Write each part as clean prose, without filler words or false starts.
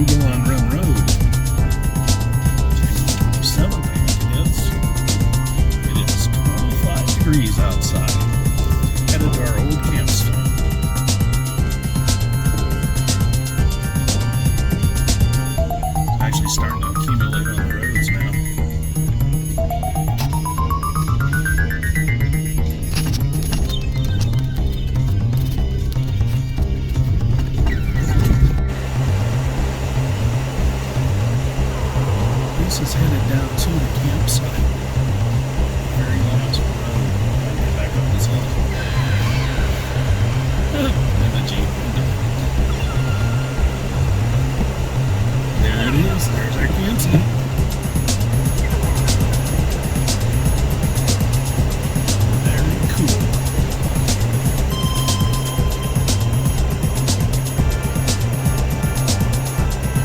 Mogollon Road. 7, I think it is. It is 25 degrees outside. Headed to our old campsite. Actually starting to accumulate on the roads now. This is headed down to the campsite. Very last road. I'll get back up this hill. And the Jeep. There it is. There's our campsite. Very cool.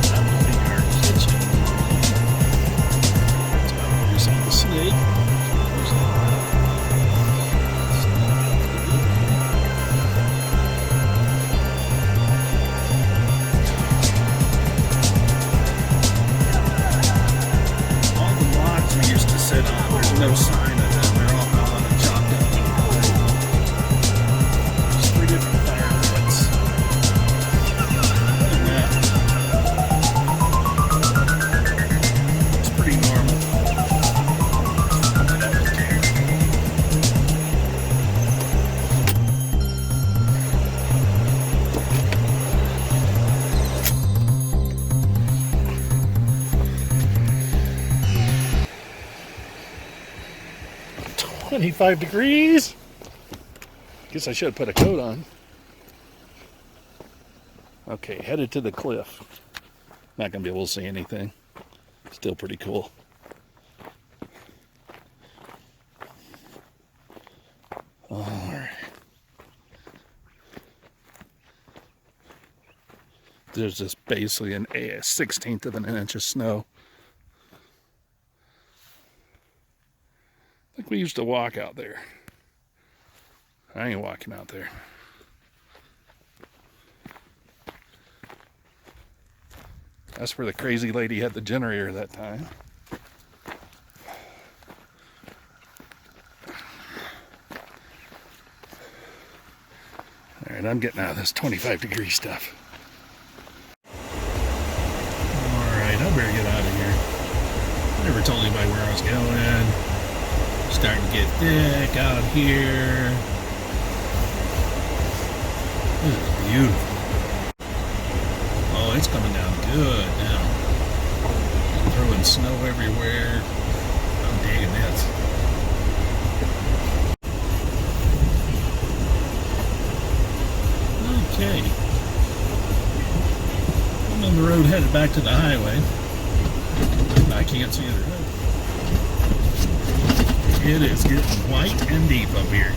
That will be our kitchen. That's about where we saw the snake. There's no sign of them. They're all gone and chopped up. There's 3 different fire pits. And that. It's pretty normal. That was okay. – 25 degrees. Guess I should have put a coat on. Okay, headed to the cliff. Not gonna be able to see anything. Still pretty cool. All right. There's just basically a 1/16 of an inch of snow. I think we used to walk out there. I ain't walking out there. That's where the crazy lady had the generator that time. Alright, I'm getting out of this 25-degree stuff. Alright, I better get out of here. I never told anybody where I was going. Starting to get thick out here. This is beautiful. Oh, it's coming down good now. Throwing snow everywhere. I'm digging this. Okay. I'm on the road headed back to the highway. I can't see the road. It is getting white and deep up here.